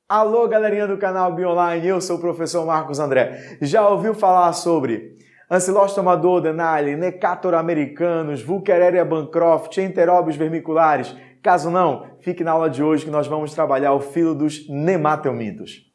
Alô, galerinha do canal Bionline, eu sou o professor Marcos André. Já ouviu falar sobre Ancylostoma duodenale, Necator americanus, Wuchereria bancroft, Enterobius vermiculares? Caso não, fique na aula de hoje que nós vamos trabalhar o filo dos nematelmintos.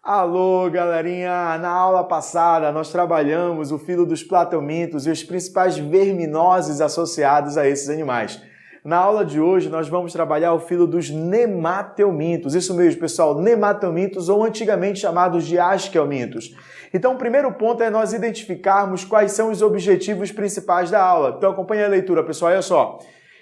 Alô, galerinha! Na aula passada nós trabalhamos o filo dos platelmintos e os principais verminoses associados a esses animais. Na aula de hoje nós vamos trabalhar o filo dos nematelmintos. Isso mesmo, pessoal, nematelmintos ou antigamente chamados de asquelmintos. Então o primeiro ponto é nós identificarmos quais são os objetivos principais da aula. Então acompanhe a leitura, pessoal, olha só.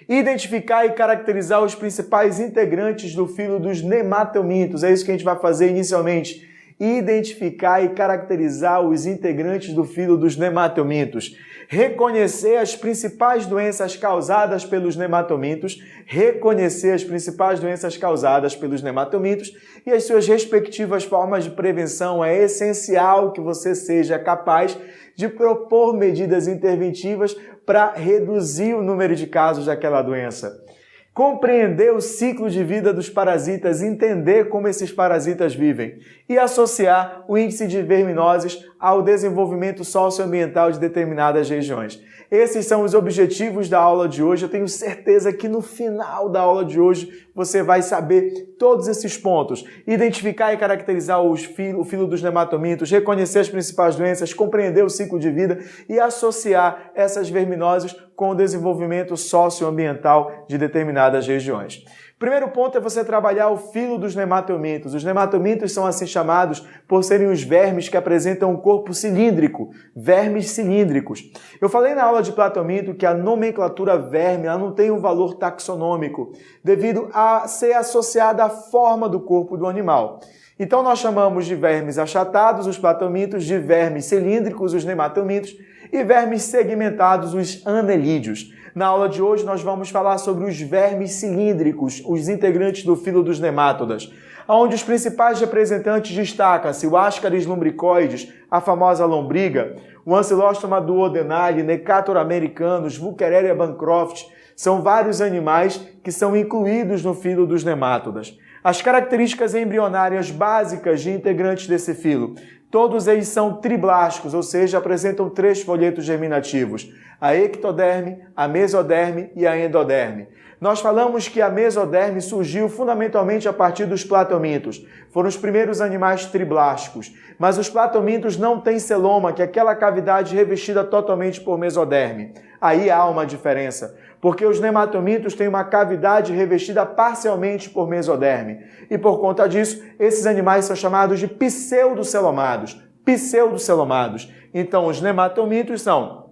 Identificar e caracterizar os principais integrantes do filo dos nematelmintos. É isso que a gente vai fazer inicialmente. Identificar e caracterizar os integrantes do filo dos nematelmintos. Reconhecer as principais doenças causadas pelos nematelmintos. Reconhecer as principais doenças causadas pelos nematelmintos e as suas respectivas formas de prevenção. É essencial que você seja capaz de propor medidas interventivas para reduzir o número de casos daquela doença. Compreender o ciclo de vida dos parasitas, entender como esses parasitas vivem e associar o índice de verminoses ao desenvolvimento socioambiental de determinadas regiões. Esses são os objetivos da aula de hoje. Eu tenho certeza que no final da aula de hoje você vai saber todos esses pontos. Identificar e caracterizar o filo dos nematelmintos, reconhecer as principais doenças, compreender o ciclo de vida e associar essas verminoses com o desenvolvimento socioambiental de determinadas regiões. Primeiro ponto é você trabalhar o filo dos nematelmintos. Os nematelmintos são assim chamados por serem os vermes que apresentam um corpo cilíndrico, vermes cilíndricos. Eu falei na aula de platelminto que a nomenclatura verme ela não tem um valor taxonômico, devido a ser associada à forma do corpo do animal. Então nós chamamos de vermes achatados os platelmintos, de vermes cilíndricos os nematelmintos e vermes segmentados os anelídeos. Na aula de hoje nós vamos falar sobre os vermes cilíndricos, os integrantes do filo dos nemátodas, onde os principais representantes destacam-se o Ascaris lumbricoides, a famosa lombriga, o Ancylostoma duodenale, Necator americanus, Wuchereria bancroft, são vários animais que são incluídos no filo dos nemátodas. As características embrionárias básicas de integrantes desse filo, todos eles são triblásticos, ou seja, apresentam 3 folhetos germinativos, a ectoderme, a mesoderme e a endoderme. Nós falamos que a mesoderme surgiu fundamentalmente a partir dos platelmintos. Foram os primeiros animais triblásticos. Mas os platelmintos não têm celoma, que é aquela cavidade revestida totalmente por mesoderme. Aí há uma diferença, porque os nematelmintos têm uma cavidade revestida parcialmente por mesoderme. E por conta disso, esses animais são chamados de pseudocelomados. Pseudocelomados. Então, os nematelmintos são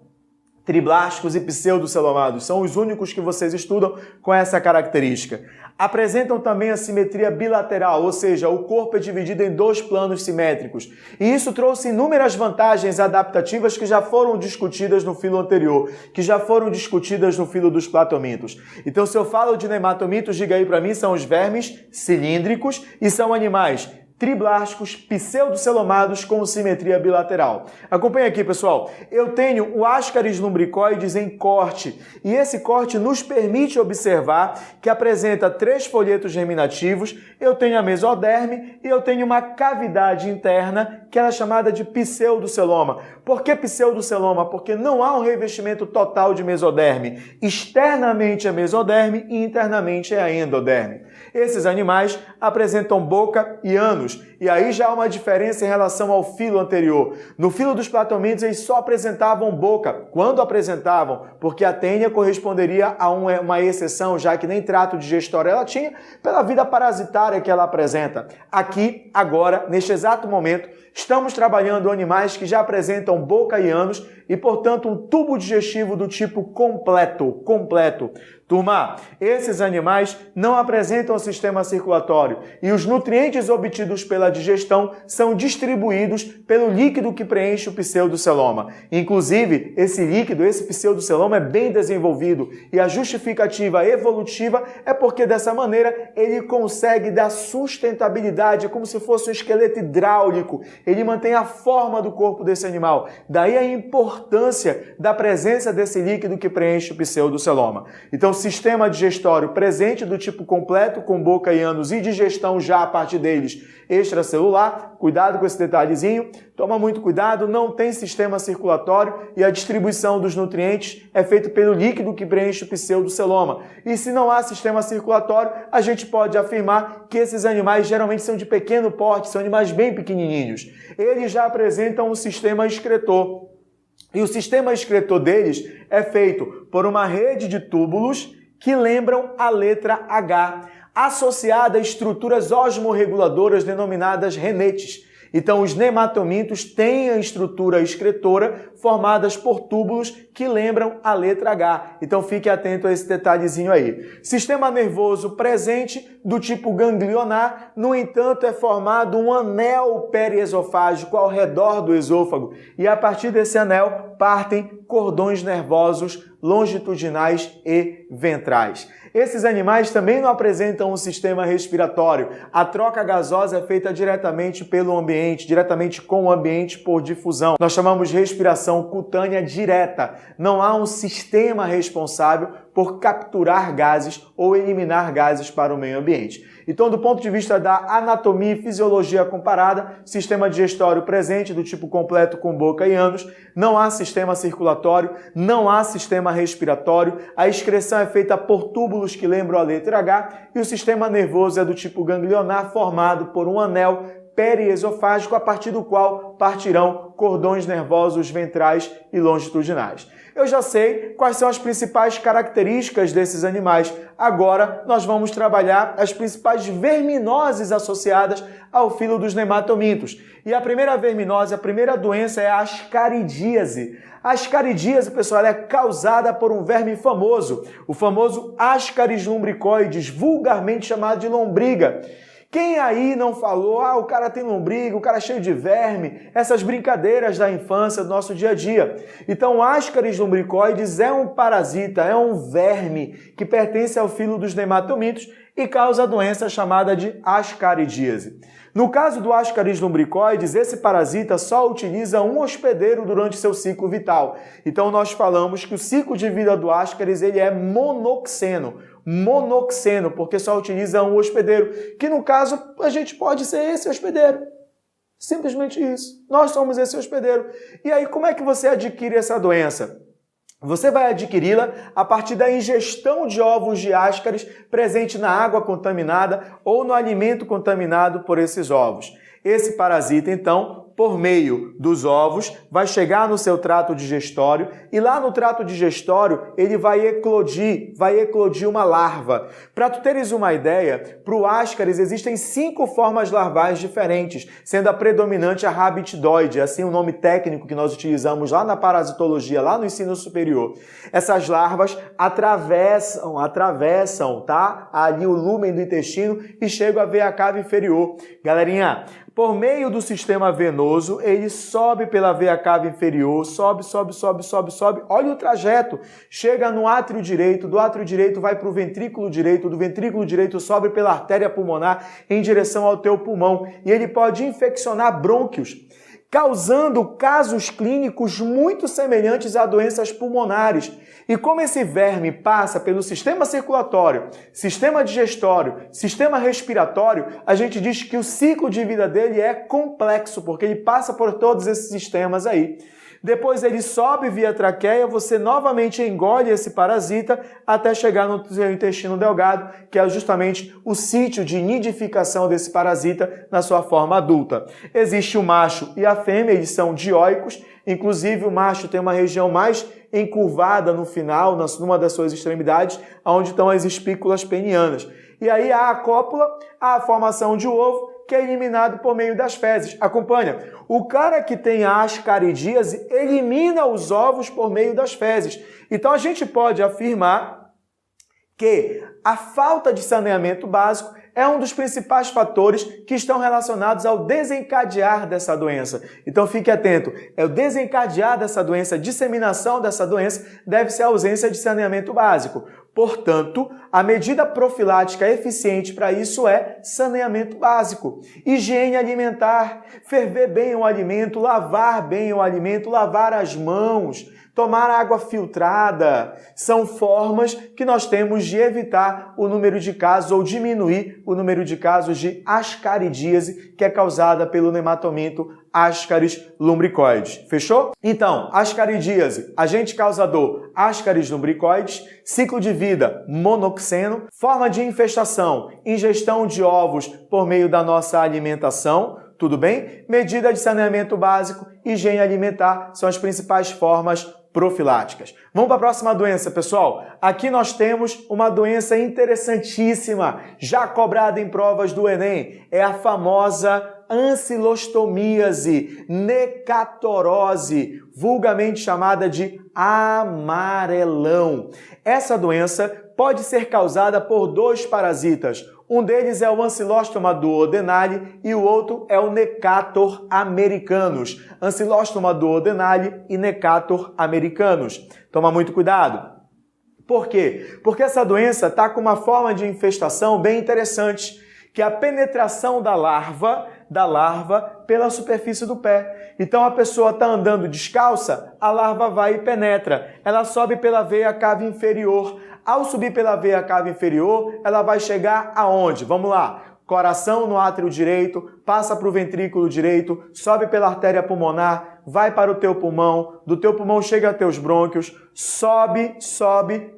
triblásticos e pseudocelomados. São os únicos que vocês estudam com essa característica. Apresentam também a simetria bilateral, ou seja, o corpo é dividido em 2 planos simétricos. E isso trouxe inúmeras vantagens adaptativas que já foram discutidas no filo anterior, que já foram discutidas no filo dos platelmintos. Então, se eu falo de nematelmintos, diga aí para mim, são os vermes cilíndricos e são animais triblásticos, pseudocelomados com simetria bilateral. Acompanhe aqui, pessoal. Eu tenho o Ascaris lumbricoides em corte, e esse corte nos permite observar que apresenta 3 folhetos germinativos, eu tenho a mesoderme e eu tenho uma cavidade interna que ela é chamada de pseudoceloma. Por que pseudoceloma? Porque não há um revestimento total de mesoderme. Externamente é mesoderme e internamente é a endoderme. Esses animais apresentam boca e ânus, e aí já há uma diferença em relação ao filo anterior. No filo dos platelmintos eles só apresentavam boca, quando apresentavam, porque a tênia corresponderia a uma exceção, já que nem trato digestório ela tinha, pela vida parasitária que ela apresenta. Aqui, agora, neste exato momento, estamos trabalhando animais que já apresentam boca e ânus e, portanto, um tubo digestivo do tipo completo. Turma, esses animais não apresentam sistema circulatório e os nutrientes obtidos pela digestão são distribuídos pelo líquido que preenche o pseudoceloma. Inclusive, esse líquido, esse pseudoceloma é bem desenvolvido e a justificativa evolutiva é porque dessa maneira ele consegue dar sustentabilidade, como se fosse um esqueleto hidráulico. Ele mantém a forma do corpo desse animal. Daí a importância da presença desse líquido que preenche o pseudoceloma. Então, sistema digestório presente do tipo completo, com boca e ânus e digestão já a partir deles extracelular. Cuidado com esse detalhezinho. Toma muito cuidado, não tem sistema circulatório e a distribuição dos nutrientes é feita pelo líquido que preenche o pseudoceloma. E se não há sistema circulatório, a gente pode afirmar que esses animais geralmente são de pequeno porte, são animais bem pequenininhos. Eles já apresentam um sistema excretor. E o sistema excretor deles é feito por uma rede de túbulos que lembram a letra H, associada a estruturas osmorreguladoras denominadas renetes. Então, os nematomintos têm a estrutura excretora formadas por túbulos que lembram a letra H. Então, fique atento a esse detalhezinho aí. Sistema nervoso presente do tipo ganglionar, no entanto, é formado um anel periesofágico ao redor do esôfago. E a partir desse anel partem cordões nervosos longitudinais e ventrais. Esses animais também não apresentam um sistema respiratório. A troca gasosa é feita diretamente pelo ambiente, diretamente com o ambiente por difusão. Nós chamamos de respiração cutânea direta. Não há um sistema responsável por capturar gases ou eliminar gases para o meio ambiente. Então, do ponto de vista da anatomia e fisiologia comparada, sistema digestório presente do tipo completo com boca e ânus, não há sistema circulatório, não há sistema respiratório, a excreção é feita por túbulos que lembram a letra H e o sistema nervoso é do tipo ganglionar formado por um anel periesofágico a partir do qual partirão cordões nervosos ventrais e longitudinais. Eu já sei quais são as principais características desses animais. Agora nós vamos trabalhar as principais verminoses associadas ao filo dos nematomintos. E a primeira verminose, a primeira doença é a ascaridíase. A ascaridíase, pessoal, é causada por um verme famoso, o famoso Ascaris lumbricoides, vulgarmente chamado de lombriga. Quem aí não falou, o cara tem lombriga, o cara é cheio de verme, essas brincadeiras da infância, do nosso dia a dia. Então, o Ascaris lumbricoides é um parasita, é um verme que pertence ao filo dos nematomintos e causa a doença chamada de ascaridíase. No caso do Ascaris lumbricoides, esse parasita só utiliza um hospedeiro durante seu ciclo vital. Então, nós falamos que o ciclo de vida do Ascaris ele é monoxeno, porque só utiliza um hospedeiro, que no caso a gente pode ser esse hospedeiro. Simplesmente isso. Nós somos esse hospedeiro. E aí, como é que você adquire essa doença? Você vai adquiri-la a partir da ingestão de ovos de Ascaris presente na água contaminada ou no alimento contaminado por esses ovos. Esse parasita, então, por meio dos ovos, vai chegar no seu trato digestório e lá no trato digestório ele vai eclodir uma larva. Para tu teres uma ideia, para o Ascaris existem 5 formas larvais diferentes, sendo a predominante a rabitidoide, assim o nome técnico que nós utilizamos lá na parasitologia, lá no ensino superior. Essas larvas atravessam, tá? Ali o lúmen do intestino e chegam à veia cava inferior. Galerinha, por meio do sistema venoso, ele sobe pela veia cava inferior, sobe. Olha o trajeto. Chega no átrio direito, do átrio direito vai para o ventrículo direito, do ventrículo direito sobe pela artéria pulmonar em direção ao teu pulmão. E ele pode infeccionar brônquios, causando casos clínicos muito semelhantes a doenças pulmonares. E como esse verme passa pelo sistema circulatório, sistema digestório, sistema respiratório, a gente diz que o ciclo de vida dele é complexo, porque ele passa por todos esses sistemas aí. Depois ele sobe via traqueia, você novamente engole esse parasita até chegar no seu intestino delgado, que é justamente o sítio de nidificação desse parasita na sua forma adulta. Existe o macho e a fêmea, eles são dioicos, inclusive o macho tem uma região mais encurvada no final, numa das suas extremidades, onde estão as espículas penianas. E aí há a cópula, a formação de ovo, que é eliminado por meio das fezes. Acompanha. O cara que tem a ascaridíase elimina os ovos por meio das fezes. Então a gente pode afirmar que a falta de saneamento básico é um dos principais fatores que estão relacionados ao desencadear dessa doença. Então fique atento, o desencadear dessa doença, a disseminação dessa doença deve-se à ausência de saneamento básico. Portanto, a medida profilática eficiente para isso é saneamento básico. Higiene alimentar, ferver bem o alimento, lavar bem o alimento, lavar as mãos, tomar água filtrada, são formas que nós temos de evitar o número de casos ou diminuir o número de casos de ascaridíase, que é causada pelo nematomito Ascaris lumbricoides. Fechou? Então, ascaridíase, agente causador Ascaris lumbricoides, ciclo de vida monoxeno, forma de infestação, ingestão de ovos por meio da nossa alimentação, tudo bem? Medida de saneamento básico, higiene alimentar são as principais formas profiláticas. Vamos para a próxima doença, pessoal. Aqui nós temos uma doença interessantíssima, já cobrada em provas do Enem. É a famosa ancilostomíase, necatorose, vulgarmente chamada de amarelão. Essa doença pode ser causada por dois parasitas. Um deles é o Ancylostoma duodenale e o outro é o Necator americanus. Ancylostoma duodenale e Necator americanus. Toma muito cuidado. Por quê? Porque essa doença está com uma forma de infestação bem interessante, que é a penetração da larva pela superfície do pé. Então a pessoa está andando descalça, a larva vai e penetra. Ela sobe pela veia cava inferior. Ao subir pela veia cava inferior, ela vai chegar aonde? Vamos lá. Coração no átrio direito, passa para o ventrículo direito, sobe pela artéria pulmonar, vai para o teu pulmão, do teu pulmão chega aos teus brônquios, sobe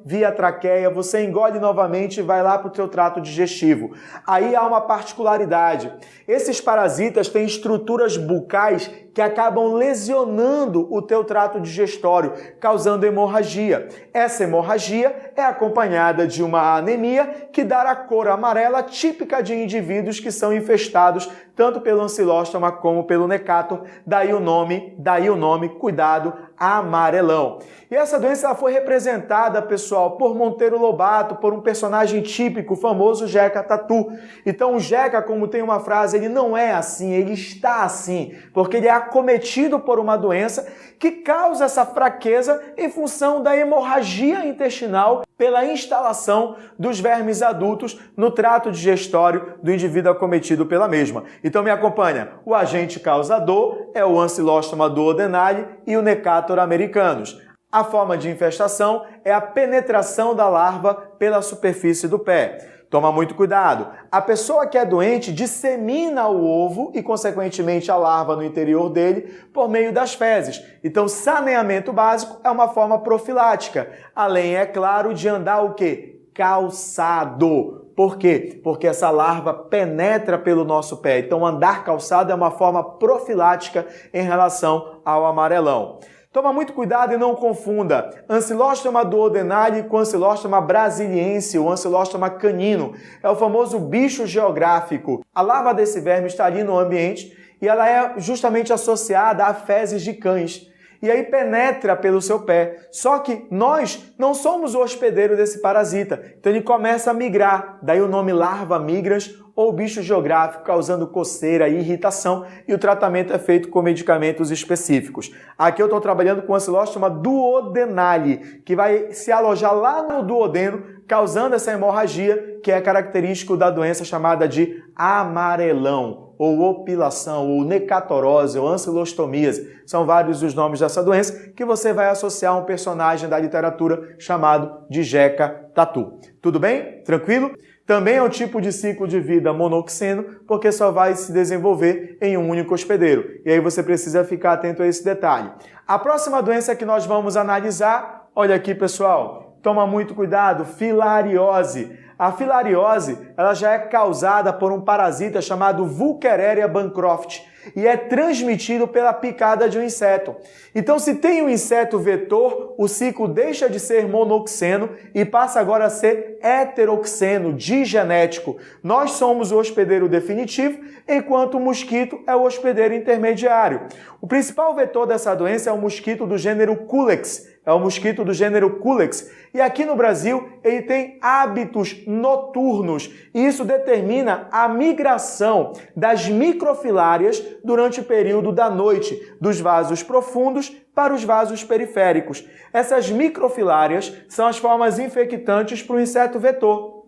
via traqueia, você engole novamente e vai lá para o teu trato digestivo. Aí há uma particularidade. Esses parasitas têm estruturas bucais que acabam lesionando o teu trato digestório, causando hemorragia. Essa hemorragia é acompanhada de uma anemia que dá a cor amarela típica de indivíduos que são infestados tanto pelo ancilóstoma como pelo necator. Daí o nome, cuidado, amarelão. E essa doença ela foi representada, pessoal, por Monteiro Lobato, por um personagem típico, o famoso Jeca Tatu. Então o Jeca, como tem uma frase, ele não é assim, ele está assim, porque ele é acometido por uma doença que causa essa fraqueza em função da hemorragia intestinal pela instalação dos vermes adultos no trato digestório do indivíduo acometido pela mesma. Então me acompanha, o agente causador é o Ancylostoma duodenale e o Necator americanus. A forma de infestação é a penetração da larva pela superfície do pé. Toma muito cuidado. A pessoa que é doente dissemina o ovo e, consequentemente, a larva no interior dele por meio das fezes. Então, saneamento básico é uma forma profilática. Além, é claro, de andar o quê? Calçado. Por quê? Porque essa larva penetra pelo nosso pé. Então, andar calçado é uma forma profilática em relação ao amarelão. Toma muito cuidado e não confunda Ancylostoma duodenale com Ancylostoma brasiliense, ou Ancylostoma canino. É o famoso bicho geográfico. A larva desse verme está ali no ambiente e ela é justamente associada a fezes de cães. E aí penetra pelo seu pé. Só que nós não somos o hospedeiro desse parasita. Então ele começa a migrar. Daí o nome larva migras ou bicho geográfico, causando coceira e irritação. E o tratamento é feito com medicamentos específicos. Aqui eu estou trabalhando com Ancylostoma duodenale, que vai se alojar lá no duodeno, causando essa hemorragia, que é característico da doença chamada de amarelão, ou opilação, ou necatorose, ou ancilostomíase. São vários os nomes dessa doença que você vai associar a um personagem da literatura chamado de Jeca Tatu. Tudo bem? Tranquilo? Também é um tipo de ciclo de vida monoxeno, porque só vai se desenvolver em um único hospedeiro. E aí você precisa ficar atento a esse detalhe. A próxima doença que nós vamos analisar, olha aqui, pessoal, toma muito cuidado, filariose. A filariose, ela já é causada por um parasita chamado Wuchereria bancroft e é transmitido pela picada de um inseto. Então, se tem um inseto vetor, o ciclo deixa de ser monoxeno e passa agora a ser heteroxeno, digenético. Nós somos o hospedeiro definitivo, enquanto o mosquito é o hospedeiro intermediário. O principal vetor dessa doença é o mosquito do gênero Culex, é o mosquito do gênero Culex. E aqui no Brasil, ele tem hábitos noturnos. E isso determina a migração das microfilárias durante o período da noite, dos vasos profundos para os vasos periféricos. Essas microfilárias são as formas infectantes para o inseto vetor.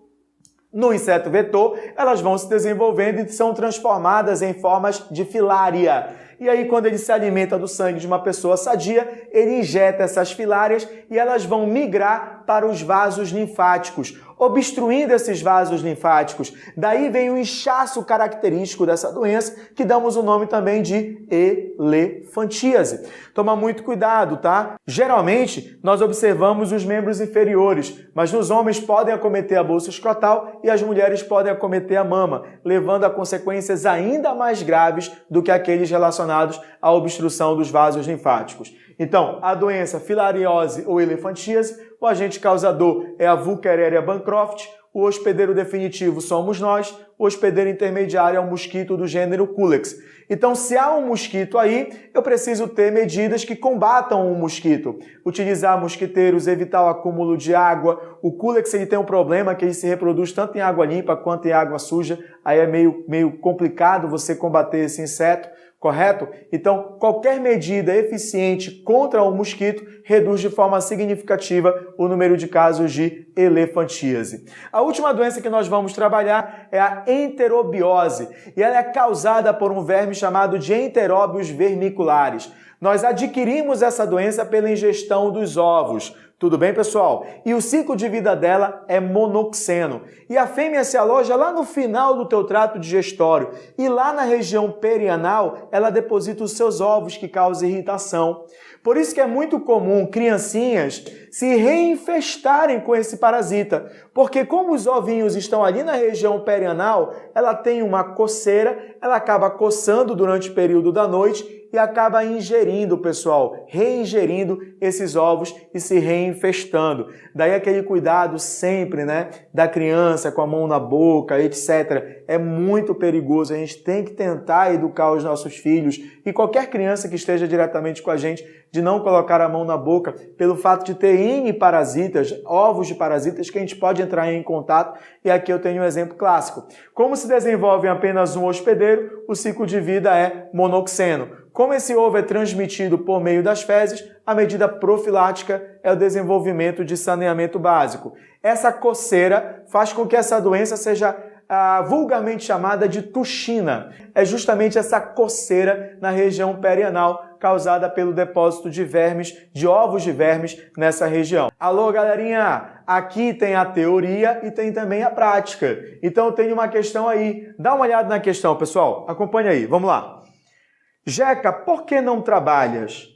No inseto vetor, elas vão se desenvolvendo e são transformadas em formas de filária. E aí, quando ele se alimenta do sangue de uma pessoa sadia, ele injeta essas filárias e elas vão migrar para os vasos linfáticos, obstruindo esses vasos linfáticos. Daí vem o inchaço característico dessa doença, que damos o nome também de elefantíase. Toma muito cuidado, tá? Geralmente, nós observamos os membros inferiores, mas nos homens podem acometer a bolsa escrotal e as mulheres podem acometer a mama, levando a consequências ainda mais graves do que aqueles relacionados à obstrução dos vasos linfáticos. Então, a doença filariose ou elefantíase, o agente causador é a Wuchereria bancroft, o hospedeiro definitivo somos nós, o hospedeiro intermediário é um mosquito do gênero Culex. Então, se há um mosquito aí, eu preciso ter medidas que combatam o mosquito. Utilizar mosquiteiros, evitar o acúmulo de água. O Culex ele tem um problema que ele se reproduz tanto em água limpa quanto em água suja. Aí é meio complicado você combater esse inseto. Correto? Então, qualquer medida eficiente contra o mosquito reduz de forma significativa o número de casos de elefantíase. A última doença que nós vamos trabalhar é a enterobiose, e ela é causada por um verme chamado de Enteróbios vermiculares. Nós adquirimos essa doença pela ingestão dos ovos. Tudo bem, pessoal? E o ciclo de vida dela é monoxeno. E a fêmea se aloja lá no final do teu trato digestório. E lá na região perianal, ela deposita os seus ovos, que causam irritação. Por isso que é muito comum criancinhas se reinfestarem com esse parasita. Porque como os ovinhos estão ali na região perianal, ela tem uma coceira, ela acaba coçando durante o período da noite e acaba ingerindo, pessoal, reingerindo esses ovos e se reinfestando. Daí aquele cuidado sempre, né, da criança com a mão na boca, etc. É muito perigoso. A gente tem que tentar educar os nossos filhos e qualquer criança que esteja diretamente com a gente de não colocar a mão na boca pelo fato de ter N parasitas, ovos de parasitas que a gente pode entrar em contato. E aqui eu tenho um exemplo clássico. Como se desenvolve em apenas um hospedeiro, o ciclo de vida é monoxeno. Como esse ovo é transmitido por meio das fezes, a medida profilática é o desenvolvimento de saneamento básico. Essa coceira faz com que essa doença seja vulgarmente chamada de tuchina. É justamente essa coceira na região perianal causada pelo depósito de vermes, de ovos de vermes nessa região. Alô, galerinha! Aqui tem a teoria e tem também a prática. Então eu tenho uma questão aí. Dá uma olhada na questão, pessoal. Acompanha aí, vamos lá. Jeca, por que não trabalhas?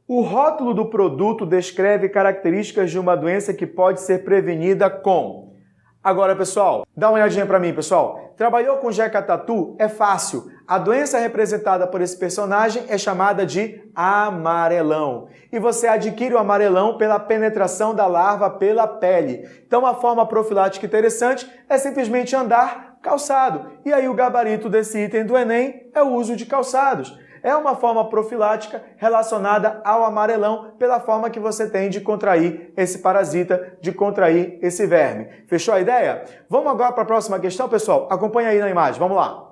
O rótulo do produto descreve características de uma doença que pode ser prevenida com... Agora, pessoal, dá uma olhadinha para mim, pessoal. Trabalhou com Jeca Tatu? É fácil. A doença representada por esse personagem é chamada de amarelão. E você adquire o amarelão pela penetração da larva pela pele. Então, a forma profilática interessante é simplesmente andar calçado. E aí o gabarito desse item do Enem é o uso de calçados. É uma forma profilática relacionada ao amarelão pela forma que você tem de contrair esse parasita, de contrair esse verme. Fechou a ideia? Vamos agora para a próxima questão, pessoal? Acompanha aí na imagem, vamos lá.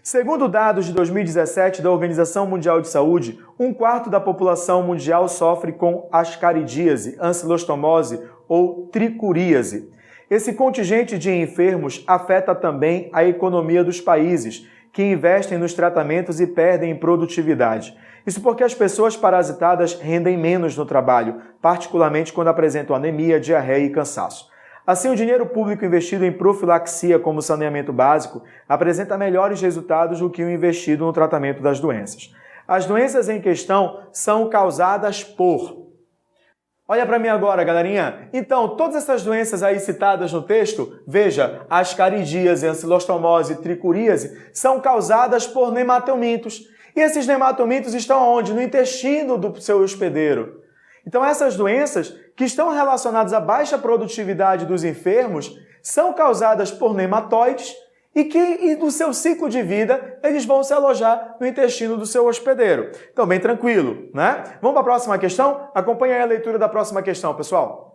Segundo dados de 2017 da Organização Mundial de Saúde, 1/4 da população mundial sofre com ascaridíase, ancilostomose ou tricuríase. Esse contingente de enfermos afeta também a economia dos países, que investem nos tratamentos e perdem em produtividade. Isso porque as pessoas parasitadas rendem menos no trabalho, particularmente quando apresentam anemia, diarreia e cansaço. Assim, o dinheiro público investido em profilaxia como saneamento básico apresenta melhores resultados do que o investido no tratamento das doenças. As doenças em questão são causadas por... Olha para mim agora, galerinha. Então, todas essas doenças aí citadas no texto, veja, ascaridíase, ancilostomose, tricuríase, são causadas por nematomintos. E esses nematomintos estão onde? No intestino do seu hospedeiro. Então, essas doenças que estão relacionadas à baixa produtividade dos enfermos são causadas por nematóides e no seu ciclo de vida eles vão se alojar no intestino do seu hospedeiro. Então, bem tranquilo, né? Vamos para a próxima questão? Acompanhe aí a leitura da próxima questão, pessoal.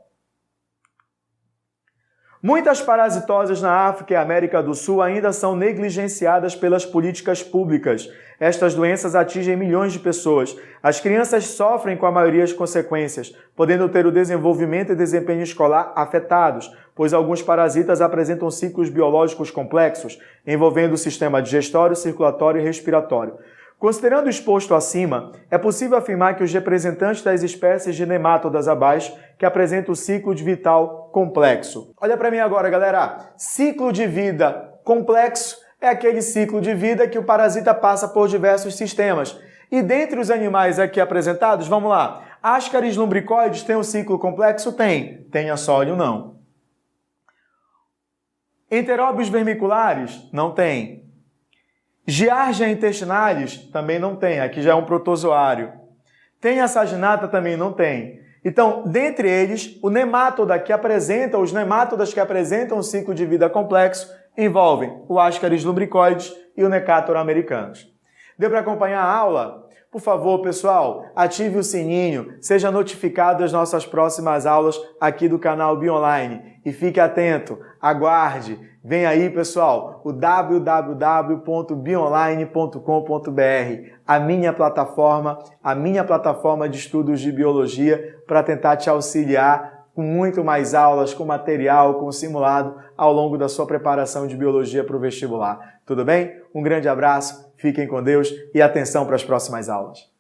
Muitas parasitoses na África e América do Sul ainda são negligenciadas pelas políticas públicas. Estas doenças atingem milhões de pessoas. As crianças sofrem com a maioria das consequências, podendo ter o desenvolvimento e desempenho escolar afetados, pois alguns parasitas apresentam ciclos biológicos complexos, envolvendo o sistema digestório, circulatório e respiratório. Considerando o exposto acima, é possível afirmar que os representantes das espécies de nemátodas abaixo que apresentam o ciclo de vital complexo. Olha para mim agora, galera. Ciclo de vida complexo é aquele ciclo de vida que o parasita passa por diversos sistemas. E dentre os animais aqui apresentados, vamos lá. Ascaris lumbricoides tem um ciclo complexo? Tem. Tem assólio? Não. Enteróbios vermiculares? Não tem. Giardia intestinalis também não tem, aqui já é um protozoário. Tem a saginata? Também não tem. Então, dentre eles, os nemátodas que apresentam o ciclo de vida complexo envolvem o Ascaris lumbricoides e o Necator americanus. Deu para acompanhar a aula? Por favor, pessoal, ative o sininho, seja notificado das nossas próximas aulas aqui do canal Bionline e fique atento, aguarde. Vem aí, pessoal, o www.bionline.com.br, a minha plataforma de estudos de biologia para tentar te auxiliar com muito mais aulas, com material, com simulado ao longo da sua preparação de biologia para o vestibular. Tudo bem? Um grande abraço, fiquem com Deus e atenção para as próximas aulas.